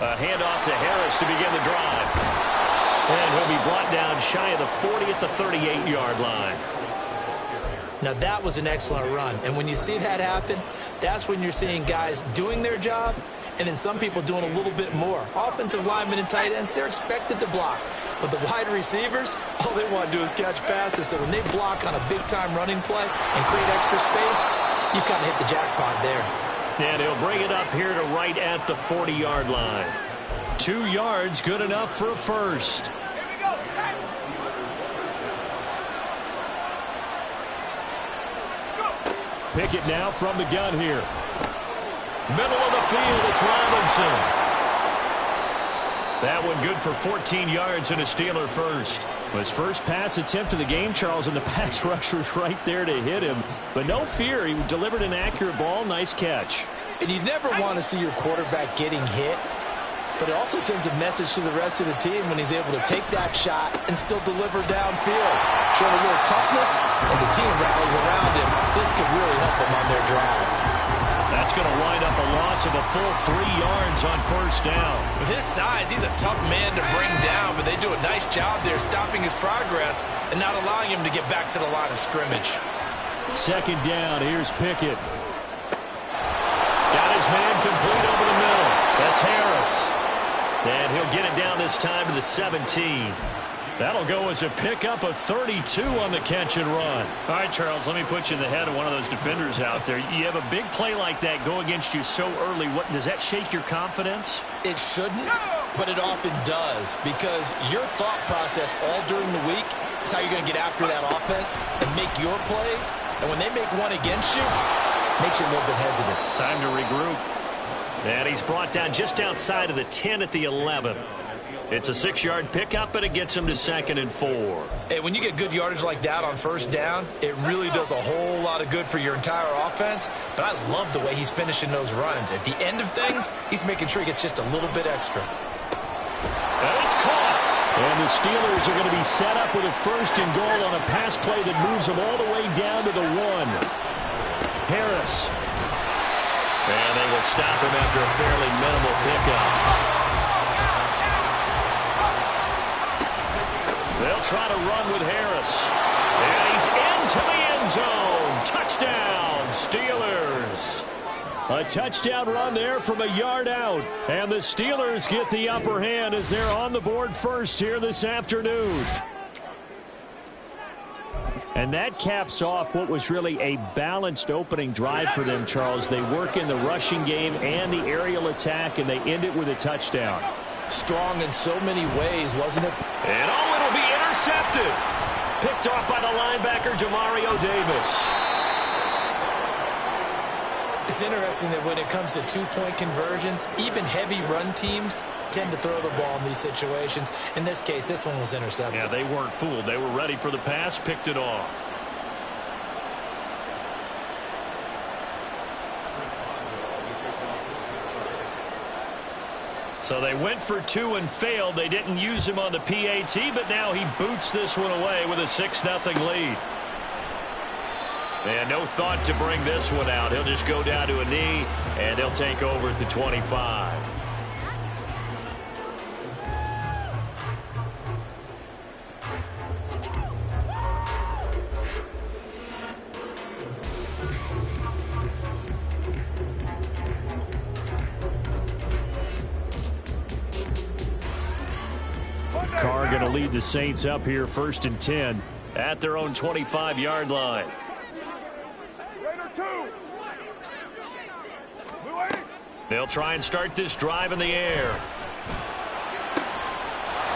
A handoff to Harris to begin the drive. And he'll be brought down shy of the 40 at the 38-yard line. Now, that was an excellent run. And when you see that happen, that's when you're seeing guys doing their job and then some people doing a little bit more. Offensive linemen and tight ends, they're expected to block. But the wide receivers, all they want to do is catch passes. So when they block on a big-time running play and create extra space, you've kind of hit the jackpot there. And he'll bring it up here to right at the 40-yard line. 2 yards, good enough for a first. Pickett now from the gun here. Middle of the field, it's Robinson. That one good for 14 yards and a Steeler first. His first pass attempt of the game, Charles, and the pass rush was right there to hit him. But no fear, he delivered an accurate ball. Nice catch. And you never want to see your quarterback getting hit, but it also sends a message to the rest of the team when he's able to take that shot and still deliver downfield. Showing a little toughness, and the team rallies around him. This could really help them on their drive. That's going to wind up a loss of a full 3 yards on first down. With his size, he's a tough man to bring down, but they do a nice job there stopping his progress and not allowing him to get back to the line of scrimmage. Second down, here's Pickett. Got his man complete over the middle. That's Harris. And he'll get it down this time to the 17. That'll go as a pickup of 32 on the catch and run. All right, Charles, let me put you in the head of one of those defenders out there. You have a big play like that go against you so early. What does that shake your confidence? It shouldn't, but it often does, because your thought process all during the week is how you're going to get after that offense and make your plays. And when they make one against you, it makes you a little bit hesitant. Time to regroup. And he's brought down just outside of the 10 at the 11. It's a 6-yard pickup, but it gets him to 2nd and 4. Hey, when you get good yardage like that on first down, it really does a whole lot of good for your entire offense. But I love the way he's finishing those runs. At the end of things, he's making sure he gets just a little bit extra. And it's caught. And the Steelers are going to be set up with a 1st and goal on a pass play that moves them all the way down to the 1. Harris. And they will stop him after a fairly minimal pickup. They'll try to run with Harris. And he's into the end zone. Touchdown, Steelers. A touchdown run there from a yard out. And the Steelers get the upper hand as they're on the board first here this afternoon. And that caps off what was really a balanced opening drive for them, Charles. They work in the rushing game and the aerial attack, and they end it with a touchdown. Strong in so many ways, wasn't it? And oh, it'll be intercepted. Picked off by the linebacker, Demario Davis. It's interesting that when it comes to two-point conversions, even heavy run teams tend to throw the ball in these situations. In this case, this one was intercepted. Yeah, they weren't fooled. They were ready for the pass, picked it off. So they went for 2 and failed. They didn't use him on the PAT, but now he boots this one away with a 6-0 lead. And no thought to bring this one out. He'll just go down to a knee, and he'll take over at the 25. Carr going to lead the Saints up here 1st and 10 at their own 25-yard line. They'll try and start this drive in the air.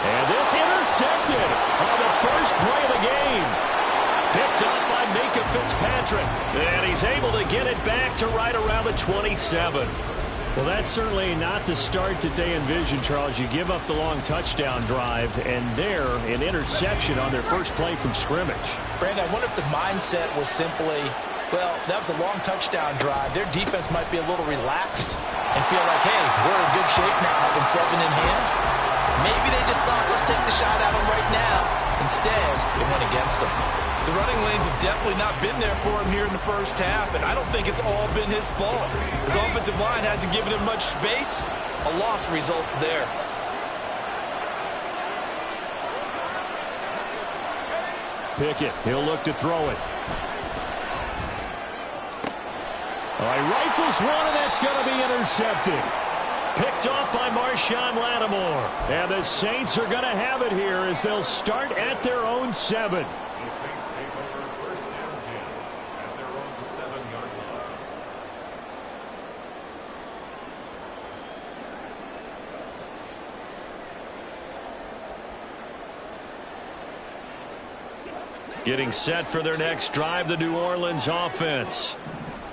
And this intercepted on the first play of the game. Picked up by Minka Fitzpatrick. And he's able to get it back to right around the 27. Well, that's certainly not the start that they envisioned, Charles. You give up the long touchdown drive, and there, an interception on their first play from scrimmage. Brandon, I wonder if the mindset was simply, well, that was a long touchdown drive. Their defense might be a little relaxed and feel like, hey, we're in good shape now, having 7 in hand. Maybe they just thought, let's take the shot at them right now. Instead, it went against them. The running lanes have definitely not been there for him here in the first half, and I don't think it's all been his fault. His offensive line hasn't given him much space, A loss results there. Pickett, he'll look to throw it. All right, rifles one, and that's going to be intercepted. Picked off by Marshawn Lattimore. And the Saints are going to have it here as they'll start at their own 7. The Saints take over first down 10 at their own 7-yard line. Getting set for their next drive, the New Orleans offense.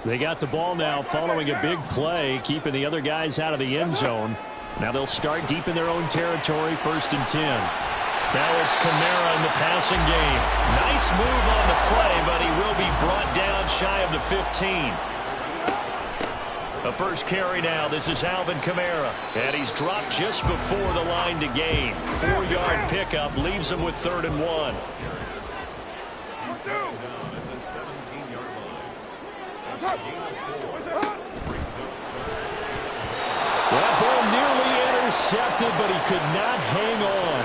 They got the ball now following a big play, keeping the other guys out of the end zone. Now they'll start deep in their own territory, 1st and 10. Now it's Kamara in the passing game. Nice move on the play, but he will be brought down shy of the 15. A first carry now. This is Alvin Kamara. And he's dropped just before the line to gain. 4-yard pickup leaves him with 3rd and 1. He's down at the 17-yard line. That ball nearly intercepted, but he could not hang on.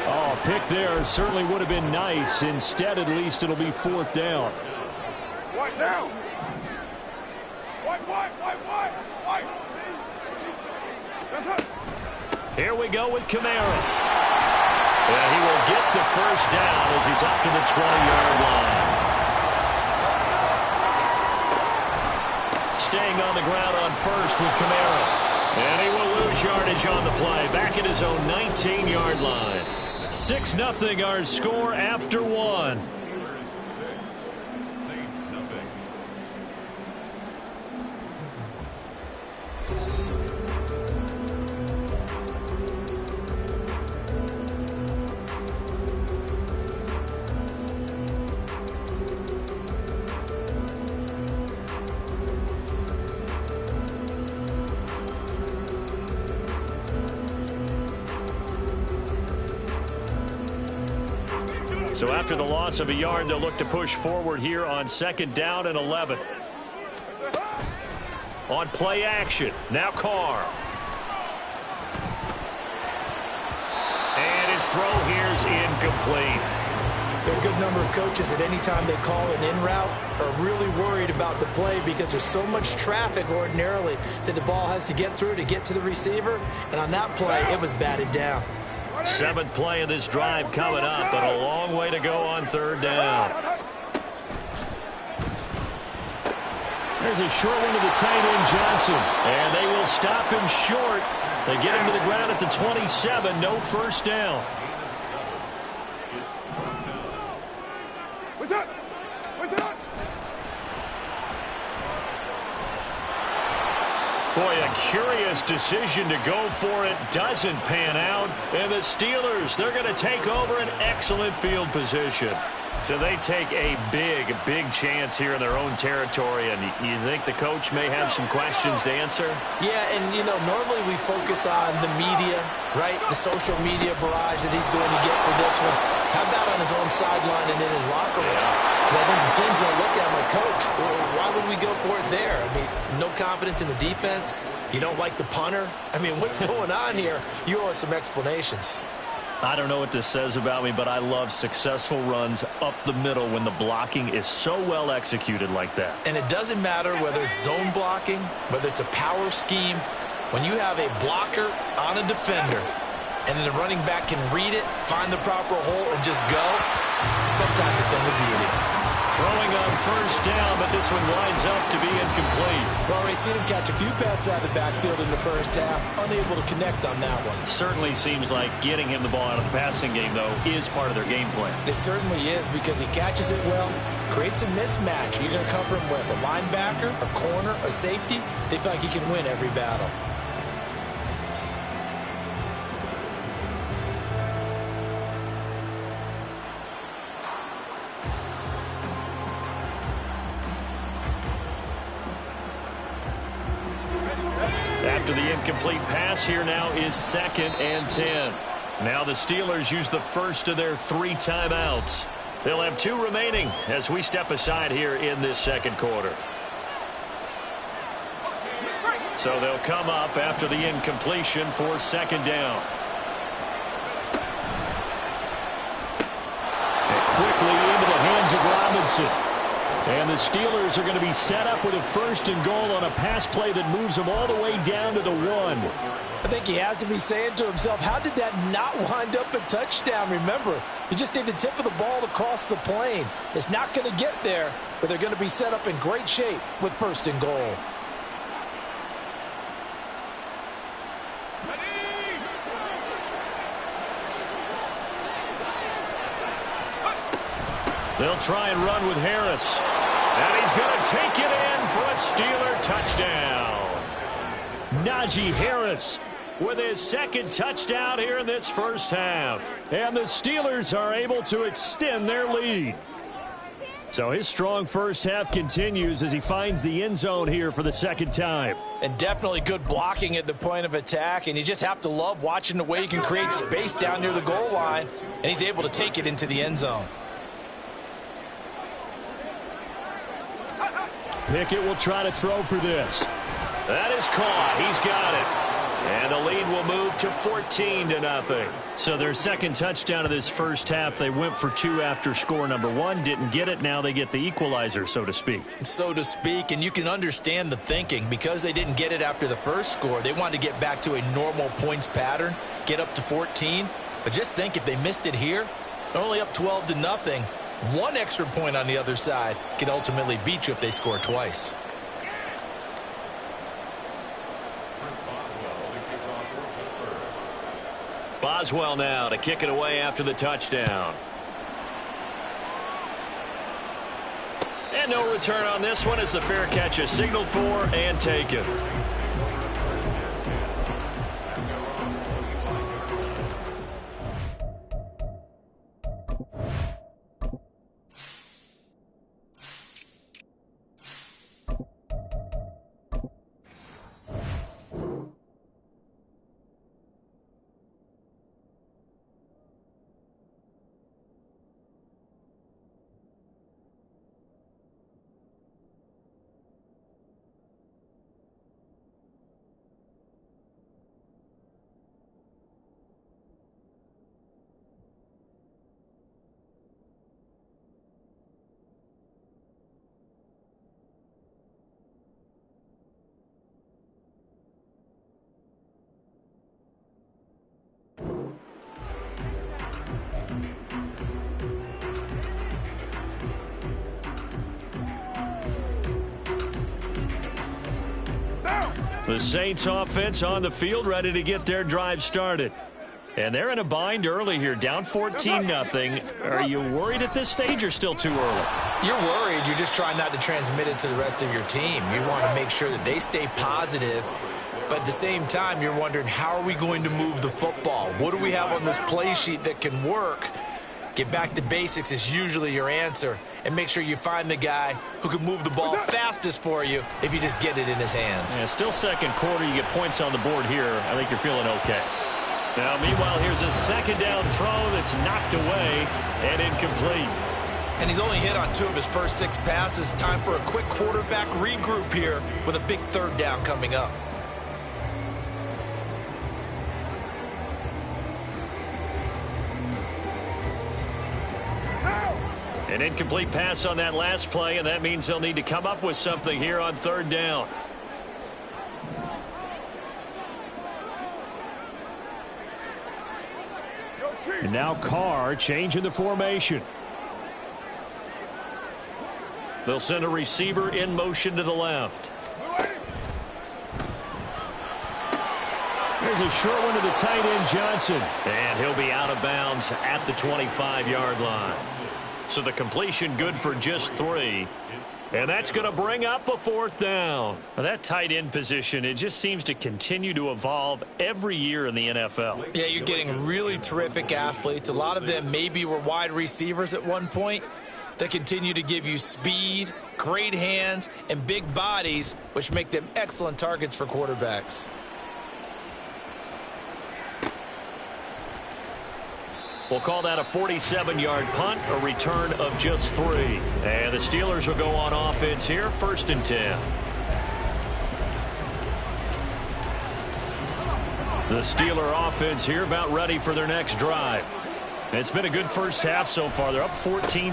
Oh, pick there certainly would have been nice. Instead, at least it'll be 4th down. White now. White. Here we go with Kamara. And he will get the first down as he's up to the 20-yard line. Staying on the ground on first with Kamara. And he will lose yardage on the play. Back at his own 19-yard line. 6-0 our score after 1. Steelers 6, Saints nothing. So after the loss of a yard, they'll look to push forward here on 2nd down and 11. On play action, now Carr. And his throw here's incomplete. There are a good number of coaches that any time they call an in route are really worried about the play because there's so much traffic ordinarily that the ball has to get through to get to the receiver. And on that play, it was batted down. 7th play of this drive coming up, but a long way to go on 3rd down. There's a short one to the tight end, Johnson. And they will stop him short. They get him to the ground at the 27. No first down. What's up? Boy, a curious decision to go for it. Doesn't pan out. And the Steelers, they're going to take over an excellent field position. So they take a big chance here in their own territory. And you think the coach may have some questions to answer? Yeah, and, you know, normally we focus on the media, right? The social media barrage that he's going to get for this one. How about on his own sideline and in his locker room? Because I think the team's going to look at him like, Coach, why would we go for it there? I mean, no confidence in the defense. You don't like the punter. I mean, what's going on here? You owe us some explanations. I don't know what this says about me, but I love successful runs up the middle when the blocking is so well executed like that. And it doesn't matter whether it's zone blocking, whether it's a power scheme. When you have a blocker on a defender, and then the running back can read it, find the proper hole, and just go, sometimes the thing of beauty. Throwing on first down, but this one winds up to be incomplete. We've already seen him catch a few passes out of the backfield in the first half, unable to connect on that one. Certainly seems like getting him the ball out of the passing game, though, is part of their game plan. It certainly is because he catches it well, creates a mismatch. You're going to cover him with a linebacker, a corner, a safety. They feel like he can win every battle. After the incomplete pass, here now is 2nd and 10. Now the Steelers use the first of their 3 timeouts. They'll have 2 remaining as we step aside here in this second quarter. So they'll come up after the incompletion for second down. And quickly into the hands of Robinson. And the Steelers are going to be set up with a first and goal on a pass play that moves them all the way down to the 1. I think he has to be saying to himself, how did that not wind up a touchdown? Remember, you just need the tip of the ball to cross the plane. It's not going to get there, but they're going to be set up in great shape with first and goal. They'll try and run with Harris. And he's going to take it in for a Steeler touchdown. Najee Harris with his second touchdown here in this first half. And the Steelers are able to extend their lead. So his strong first half continues as he finds the end zone here for the second time. And definitely good blocking at the point of attack. And you just have to love watching the way he can create space down near the goal line. And he's able to take it into the end zone. Pickett will try to throw for this. That is caught. He's got it. And the lead will move to 14-0. So their second touchdown of this first half, they went for 2 after score number 1. Didn't get it. Now they get the equalizer, so to speak. So to speak, and you can understand the thinking. Because they didn't get it after the first score, they wanted to get back to a normal points pattern, get up to 14. But just think, if they missed it here, they're only up 12-0. 1 extra point on the other side can ultimately beat you if they score twice. Boswell now to kick it away after the touchdown. And no return on this one as the fair catch is signaled for and taken. The Saints offense on the field ready to get their drive started. And they're in a bind early here, down 14-0. Are you worried at this stage or still too early? You're worried. You're just trying not to transmit it to the rest of your team. You want to make sure that they stay positive. But at the same time, you're wondering, how are we going to move the football? What do we have on this play sheet that can work? Get back to basics is usually your answer. And make sure you find the guy who can move the ball fastest for you if you just get it in his hands. Yeah, still second quarter. You get points on the board here. I think you're feeling okay. Now, meanwhile, here's a second down throw that's knocked away and incomplete. And he's only hit on 2 of his first 6 passes. Time for a quick quarterback regroup here with a big third down coming up. An incomplete pass on that last play, and that means they'll need to come up with something here on third down. And now Carr changing the formation. They'll send a receiver in motion to the left. There's a short one to the tight end, Johnson. And he'll be out of bounds at the 25-yard line. So the completion good for just 3. And that's going to bring up a fourth down. Now that tight end position, it just seems to continue to evolve every year in the NFL. Yeah, you're getting really terrific athletes. A lot of them maybe were wide receivers at one point. They continue to give you speed, great hands, and big bodies, which make them excellent targets for quarterbacks. We'll call that a 47-yard punt, a return of just 3. And the Steelers will go on offense here, 1st and 10. The Steeler offense here about ready for their next drive. It's been a good first half so far. They're up 14-0.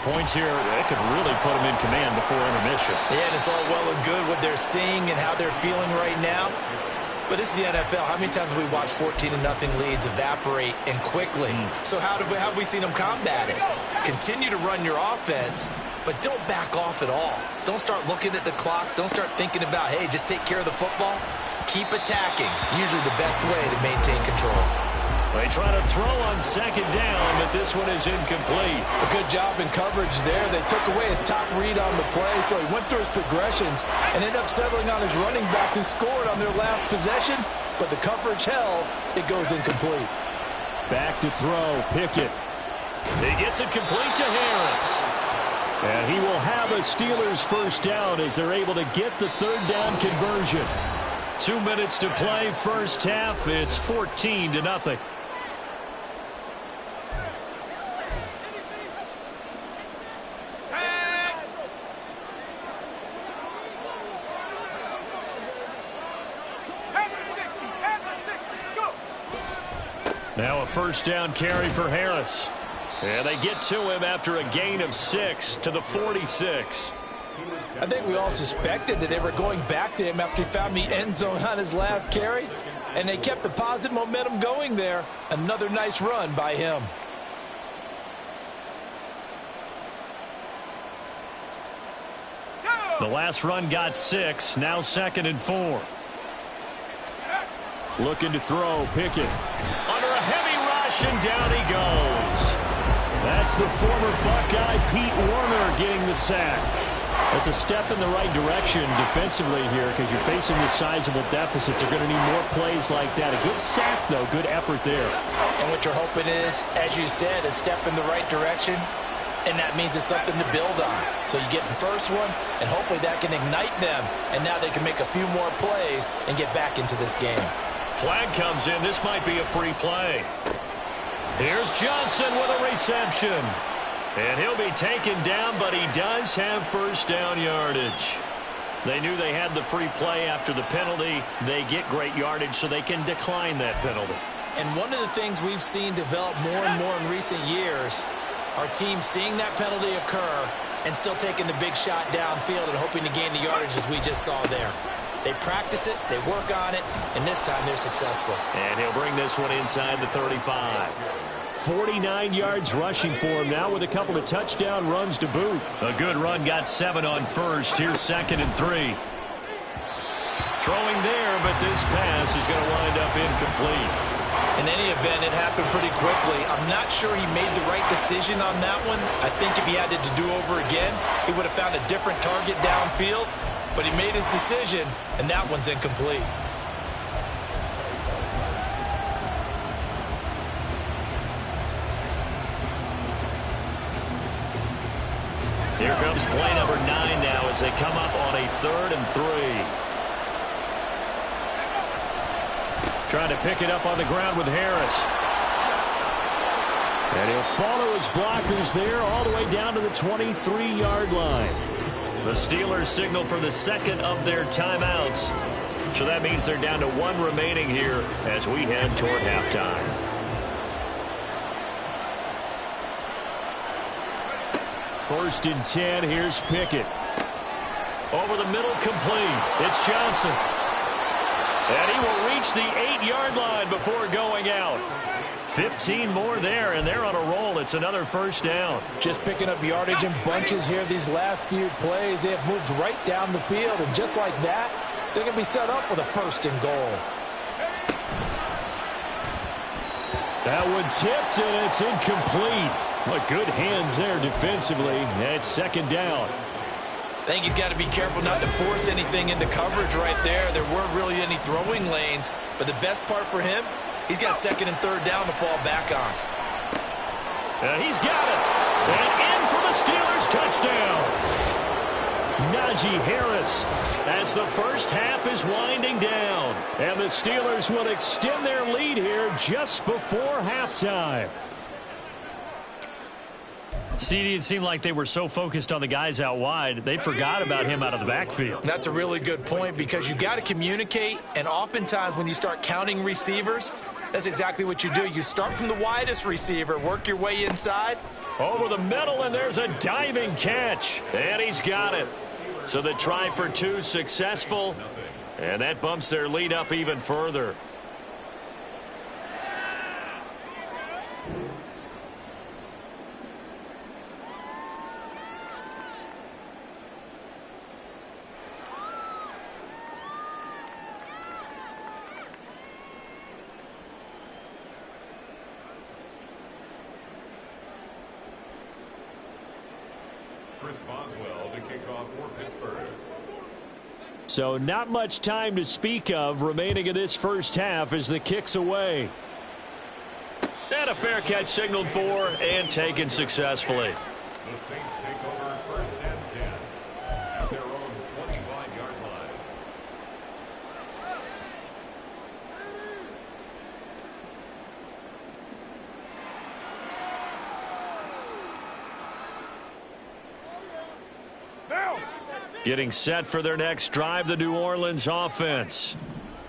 Points here, it could really put them in command before intermission. Yeah, and it's all well and good what they're seeing and how they're feeling right now. But this is the NFL. How many times have we watched 14-0 leads evaporate and quickly? So how have we seen them combat it? Continue to run your offense, but don't back off at all. Don't start looking at the clock. Don't start thinking about, hey, just take care of the football. Keep attacking. Usually the best way to maintain control. They try to throw on second down, but this one is incomplete. A good job in coverage there. They took away his top read on the play, so he went through his progressions and ended up settling on his running back who scored on their last possession, but the coverage held. It goes incomplete. Back to throw, Pickett. He gets it complete to Harris. And he will have a Steelers first down as they're able to get the third down conversion. 2 minutes to play, first half. It's 14-0. Now a first down carry for Harris. And they get to him after a gain of 6 to the 46. I think we all suspected that they were going back to him after he found the end zone on his last carry, and they kept the positive momentum going there. Another nice run by him. The last run got 6, now 2nd and 4. Looking to throw, Pickett. Under a heavy rush, and down he goes. That's the former Buckeye Pete Warner getting the sack. It's a step in the right direction defensively here because you're facing this sizable deficit. You're going to need more plays like that. A good sack, though. Good effort there. And what you're hoping is, as you said, a step in the right direction, and that means it's something to build on. So you get the first one, and hopefully that can ignite them, and now they can make a few more plays and get back into this game. Flag comes in. This might be a free play. Here's Johnson with a reception. And he'll be taken down, but he does have first down yardage. They knew they had the free play after the penalty. They get great yardage, so they can decline that penalty. And one of the things we've seen develop more and more in recent years are teams seeing that penalty occur and still taking the big shot downfield and hoping to gain the yardage as we just saw there. They practice it, they work on it, and this time they're successful. And he'll bring this one inside the 35. 49 yards rushing for him now with a couple of touchdown runs to boot. A good run, got 7 on first. Here's 2nd and 3. Throwing there, but this pass is going to wind up incomplete. In any event, it happened pretty quickly. I'm not sure he made the right decision on that one. I think if he had it to do over again, he would have found a different target downfield. But he made his decision, and that one's incomplete. Here comes play number 9 now as they come up on a 3rd and 3. Trying to pick it up on the ground with Harris. And he'll follow his blockers there all the way down to the 23-yard line. The Steelers signal for the 2nd of their timeouts. So that means they're down to 1 remaining here as we head toward halftime. First and 10, here's Pickett. Over the middle, complete. It's Johnson. And he will reach the 8-yard line before going out. 15 more there, and they're on a roll. It's another first down. Just picking up yardage in bunches here these last few plays. They have moved right down the field, and just like that, they're going to be set up with a 1st and goal. That one tipped, and it's incomplete. But good hands there defensively. And it's 2nd down. I think he's got to be careful not to force anything into coverage right there. There weren't really any throwing lanes, but the best part for him, he's got 2nd and 3rd down to fall back on. He's got it. And in for the Steelers touchdown. Najee Harris as the first half is winding down. And the Steelers will extend their lead here just before halftime. CD, it seemed like they were so focused on the guys out wide, they forgot about him out of the backfield. That's a really good point because you've got to communicate, and oftentimes when you start counting receivers, that's exactly what you do. You start from the widest receiver, work your way inside. Over the middle, and there's a diving catch, and he's got it. So the try for two successful, and that bumps their lead up even further. Chris Boswell to kick off for Pittsburgh. So not much time to speak of remaining in this first half as the kick's away. And a fair catch signaled for and taken successfully. The Saints take over first and 10 at their own 25-yard line. Getting set for their next drive, the New Orleans offense.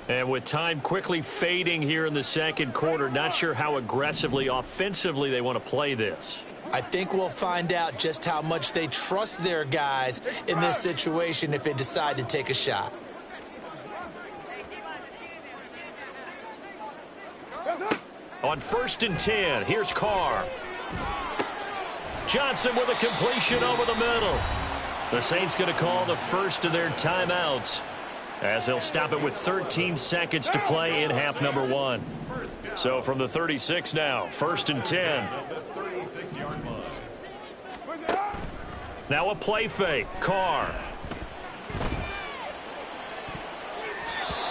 And with time quickly fading here in the second quarter, not sure how aggressively, offensively they want to play this. I think we'll find out just how much they trust their guys in this situation if they decide to take a shot. On 1st and 10, here's Carr. Johnson with a completion over the middle. The Saints going to call the first of their timeouts as they'll stop it with 13 seconds to play in half number one. So from the 36 now, 1st and 10. Now a play fake. Carr.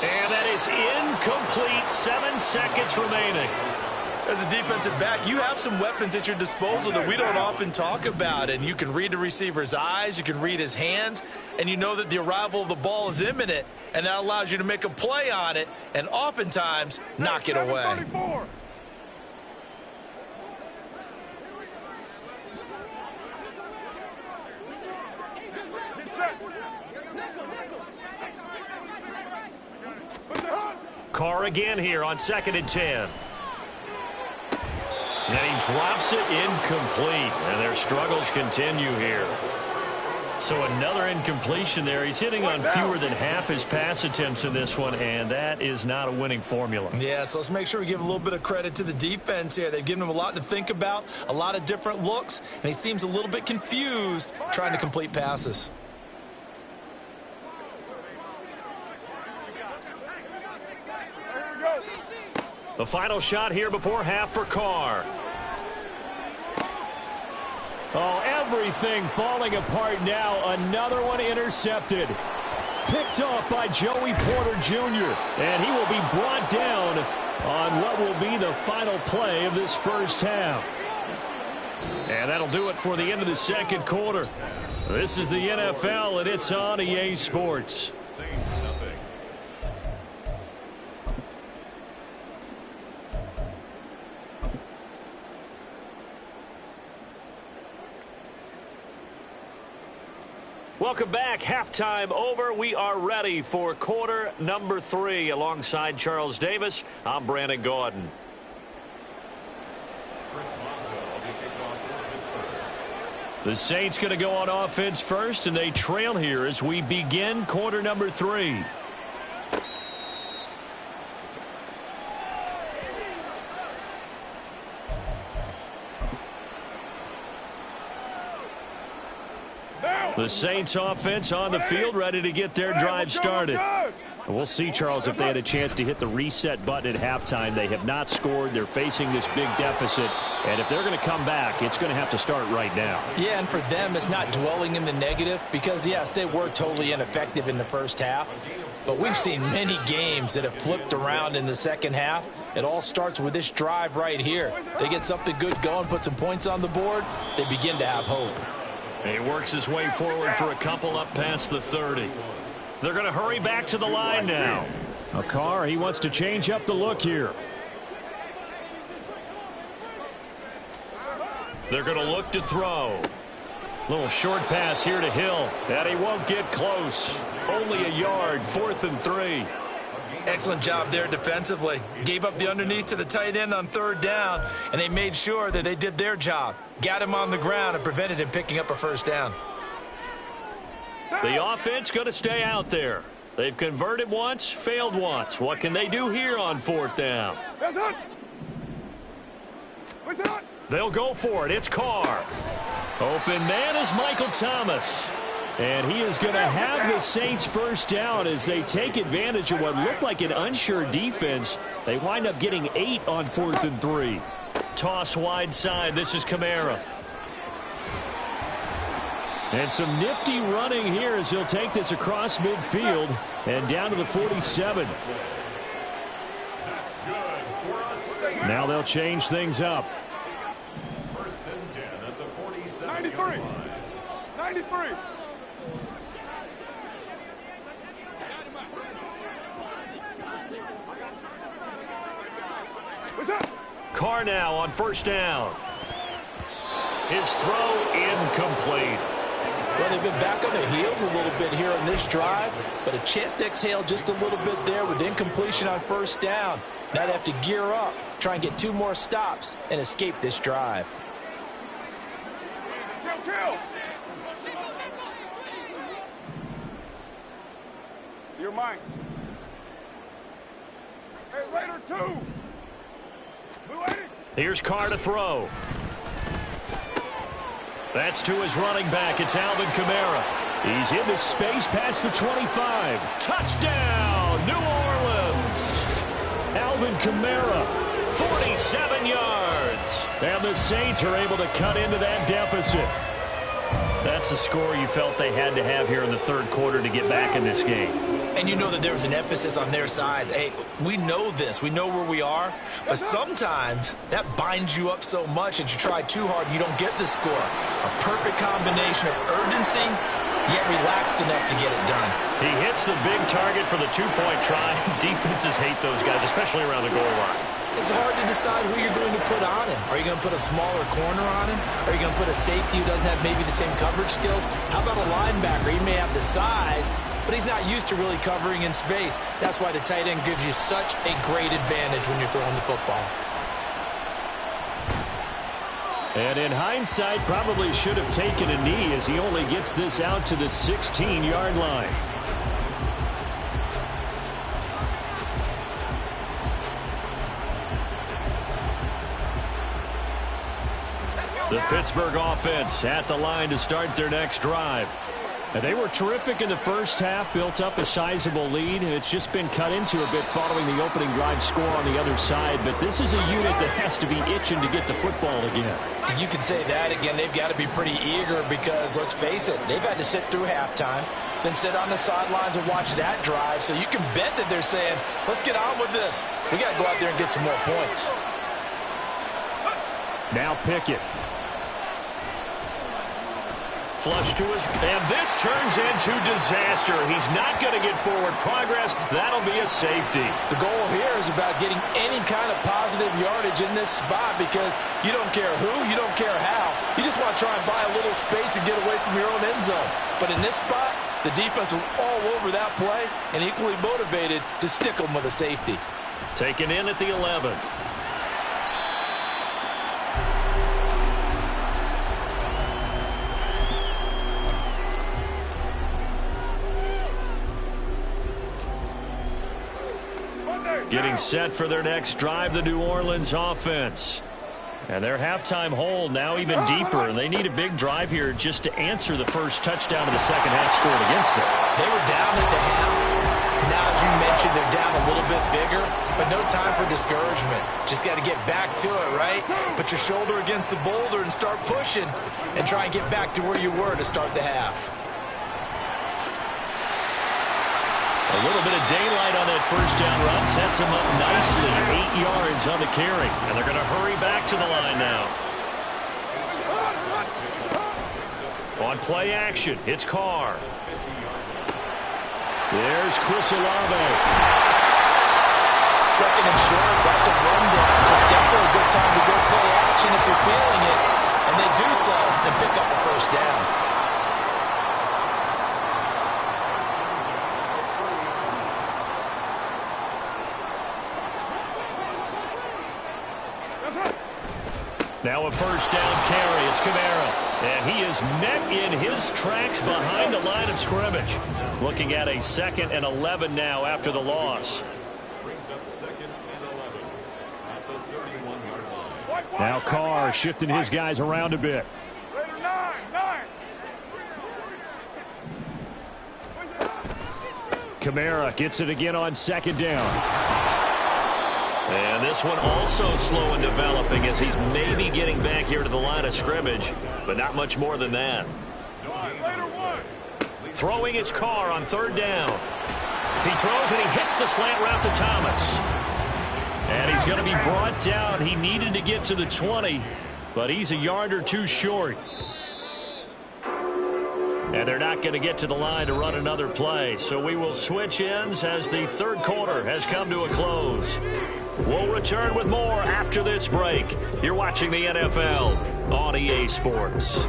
And that is incomplete. 7 seconds remaining. As a defensive back, you have some weapons at your disposal that we don't often talk about. And you can read the receiver's eyes, you can read his hands, and you know that the arrival of the ball is imminent. And that allows you to make a play on it and oftentimes knock it away. Carr again here on 2nd and 10. And he drops it incomplete. And their struggles continue here. So another incompletion there. He's hitting on fewer than half his pass attempts in this one, and that is not a winning formula. Yeah, so let's make sure we give a little bit of credit to the defense here. They've given him a lot to think about, a lot of different looks, and he seems a little bit confused trying to complete passes. The final shot here before half for Carr. Oh, everything falling apart now. Another one intercepted. Picked off by Joey Porter Jr. And he will be brought down on what will be the final play of this first half. And that'll do it for the end of the second quarter. This is the NFL, and it's on EA Sports. Saints nothing. Welcome back. Halftime over. We are ready for quarter number 3. Alongside Charles Davis, I'm Brandon Gaudin. Chris Boswell to kick off for Pittsburgh. The Saints going to go on offense first, and they trail here as we begin quarter number 3. The Saints offense on the field, ready to get their drive started. We'll see, Charles, if they had a chance to hit the reset button at halftime. They have not scored. They're facing this big deficit. And if they're going to come back, it's going to have to start right now. Yeah, and for them, it's not dwelling in the negative because, yes, they were totally ineffective in the first half. But we've seen many games that have flipped around in the second half. It all starts with this drive right here. They get something good going, put some points on the board, they begin to have hope. He works his way forward for a couple up past the 30. They're going to hurry back to the line now. Carr, he wants to change up the look here. They're going to look to throw. Little short pass here to Hill, and he won't get close. Only a yard, 4th and 3. Excellent job there defensively. Gave up the underneath to the tight end on 3rd down, and they made sure that they did their job. Got him on the ground and prevented him picking up a 1st down. The offense going to stay out there. They've converted once, failed once. What can they do here on 4th down? They'll go for it. It's Carr. Open man is Michael Thomas. And he is going to have the Saints 1st down as they take advantage of what looked like an unsure defense. They wind up getting 8 on 4th and 3. Toss wide side. This is Kamara. And some nifty running here as he'll take this across midfield and down to the 47. Now they'll change things up. 1st and 10 at the 47. 93. 93. Carr now on 1st down. His throw incomplete. Well, they've been back on their heels a little bit here on this drive, but a chance to exhale just a little bit there with incompletion on 1st down. Now they have to gear up, try and get 2 more stops, and escape this drive. Kill. You're mine. Hey, Raider 2. Here's Carr to throw. That's to his running back. It's Alvin Kamara. He's into space past the 25. Touchdown, New Orleans. Alvin Kamara, 47 yards. And the Saints are able to cut into that deficit. That's the score you felt they had to have here in the 3rd quarter to get back in this game. And you know that there was an emphasis on their side. Hey, we know this. We know where we are. But sometimes that binds you up so much that you try too hard, you don't get the score. A perfect combination of urgency, yet relaxed enough to get it done. He hits the big target for the 2-point try. Defenses hate those guys, especially around the goal line. It's hard to decide who you're going to put on him. Are you going to put a smaller corner on him? Are you going to put a safety who doesn't have maybe the same coverage skills? How about a linebacker? He may have the size, but he's not used to really covering in space. That's why the tight end gives you such a great advantage when you're throwing the football. And in hindsight, probably should have taken a knee as he only gets this out to the 16-yard line. The Pittsburgh offense at the line to start their next drive. And they were terrific in the 1st half, built up a sizable lead, and it's just been cut into a bit following the opening drive score on the other side. But this is a unit that has to be itching to get the football again. And you can say that again. They've got to be pretty eager because, let's face it, they've had to sit through halftime, then sit on the sidelines and watch that drive. So you can bet that they're saying, let's get on with this. We got to go out there and get some more points. Now Pickett. Flush to his, and this turns into disaster. He's not going to get forward progress. That'll be a safety. The goal here is about getting any kind of positive yardage in this spot because you don't care who, you don't care how. You just want to try and buy a little space and get away from your own end zone. But in this spot, the defense was all over that play and equally motivated to stick them with a safety. Taken in at the 11th. Getting set for their next drive, the New Orleans offense. And their halftime hole now even deeper. They need a big drive here just to answer the first touchdown of the second half scored against them. They were down at the half. Now, as you mentioned, they're down a little bit bigger, but no time for discouragement. Just got to get back to it, right? Put your shoulder against the boulder and start pushing and try and get back to where you were to start the half. A little bit of daylight on that first down run sets him up nicely. 8 yards on the carry. And they're going to hurry back to the line now. On play action, it's Carr. There's Chris Olave. Second and short, that's a rundown. So it's definitely a good time to go play action if you're feeling it. and they do so and pick up a first down. Now a first down carry. It's Kamara. And he is met in his tracks behind the line of scrimmage. Looking at a 2nd and 11 now after the loss. Brings up 2nd and 11 at the 31-yard line. Now Carr shifting his guys around a bit. Raider 9. Kamara gets it again on 2nd down. And this one also slow in developing as he's maybe getting back here to the line of scrimmage, but not much more than that. Throwing his Carr on 3rd down. He throws and he hits the slant route to Thomas. And he's going to be brought down. He needed to get to the 20, but he's a yard or two short. And they're not going to get to the line to run another play. So we will switch ends as the 3rd quarter has come to a close. We'll return with more after this break. You're watching the NFL on EA Sports.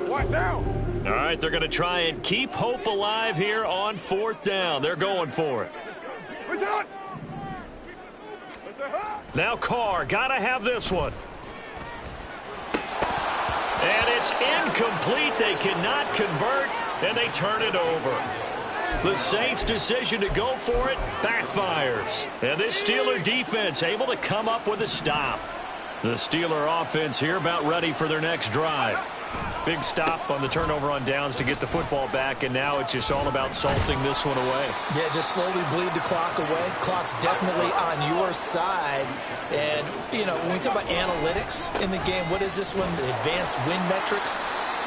What now? All right, they're going to try and keep hope alive here on 4th down. They're going for it. What's up? Now Carr, got to have this one. And it's incomplete. They cannot convert, and they turn it over. The Saints' decision to go for it backfires. And this Steeler defense able to come up with a stop. The Steeler offense here about ready for their next drive. Big stop on the turnover on downs to get the football back, and now it's just all about salting this one away. Yeah, just slowly bleed the clock away. Clock's definitely on your side. And, you know, when we talk about analytics in the game, what is this one? The advanced win metrics?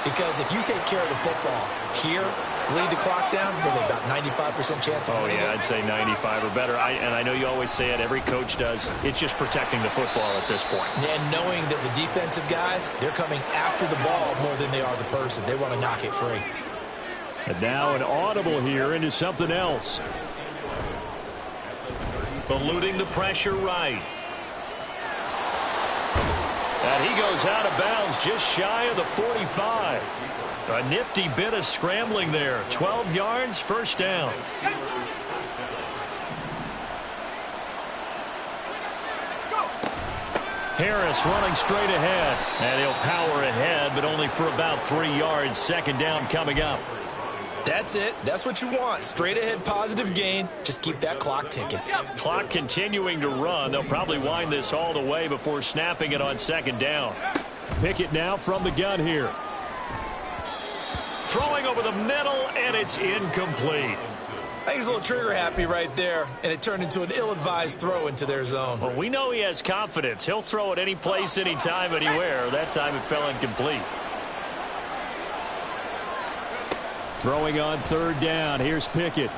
Because if you take care of the football here, bleed the clock down, with about 95% chance of winning. Oh, yeah, I'd say 95 or better. And I know you always say it, every coach does. It's just protecting the football at this point. And knowing that the defensive guys, they're coming after the ball more than they are the person. They want to knock it free. And now an audible here into something else. Eluding the pressure right. And he goes out of bounds just shy of the 45. A nifty bit of scrambling there. 12 yards, first down. Harris running straight ahead. And he'll power ahead, but only for about 3 yards. 2nd down coming up. That's it. That's what you want. Straight ahead positive gain. Just keep that clock ticking. Clock continuing to run. They'll probably wind this all the way before snapping it on 2nd down. Pickett now from the gun here. Throwing over the middle, and it's incomplete. I think he's a little trigger happy right there, and it turned into an ill-advised throw into their zone. Well, we know he has confidence. He'll throw it any place, anytime, anywhere. That time it fell incomplete. Throwing on 3rd down. Here's Pickett.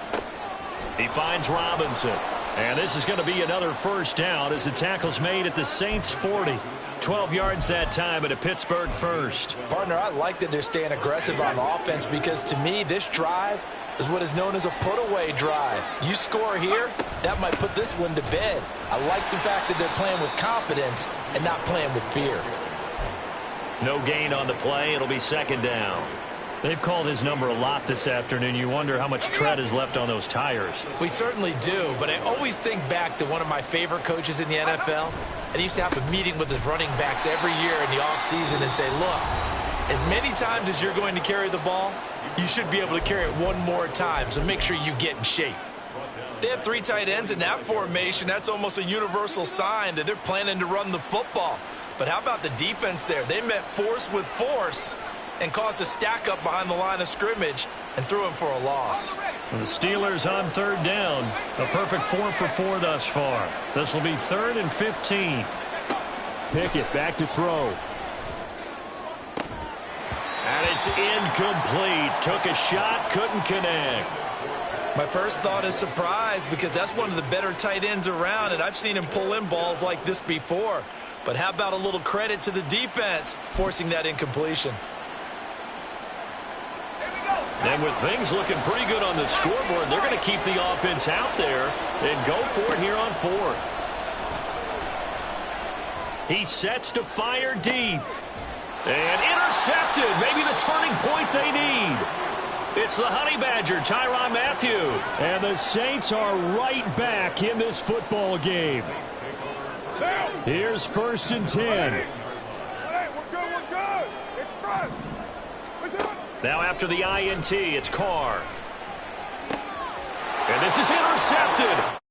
He finds Robinson. And this is going to be another first down as the tackle's made at the Saints 40. 12 yards that time at a Pittsburgh first. Partner, I like that they're staying aggressive on offense because to me this drive is what is known as a put-away drive. You score here, that might put this one to bed. I like the fact that they're playing with confidence and not playing with fear. No gain on the play. It'll be 2nd down. They've called his number a lot this afternoon. You wonder how much tread is left on those tires. We certainly do, but I always think back to one of my favorite coaches in the NFL. And he used to have a meeting with his running backs every year in the offseason and say, look, as many times as you're going to carry the ball, you should be able to carry it one more time, so make sure you get in shape. They have 3 tight ends in that formation. That's almost a universal sign that they're planning to run the football. But how about the defense there? They met force with force and caused a stack up behind the line of scrimmage and threw him for a loss. The Steelers on 3rd down. A perfect 4 for 4 thus far. This will be 3rd and 15. Pickett back to throw. And it's incomplete. Took a shot, couldn't connect. My first thought is surprise because that's one of the better tight ends around, and I've seen him pull in balls like this before. But how about a little credit to the defense forcing that incompletion? And with things looking pretty good on the scoreboard, they're going to keep the offense out there and go for it here on fourth. He sets to fire deep. And intercepted. Maybe the turning point they need. It's the Honey Badger, Tyrann Mathieu. And the Saints are right back in this football game. Here's 1st and 10. Hey, we're good. It's front. Now after the INT, it's Carr. And this is intercepted.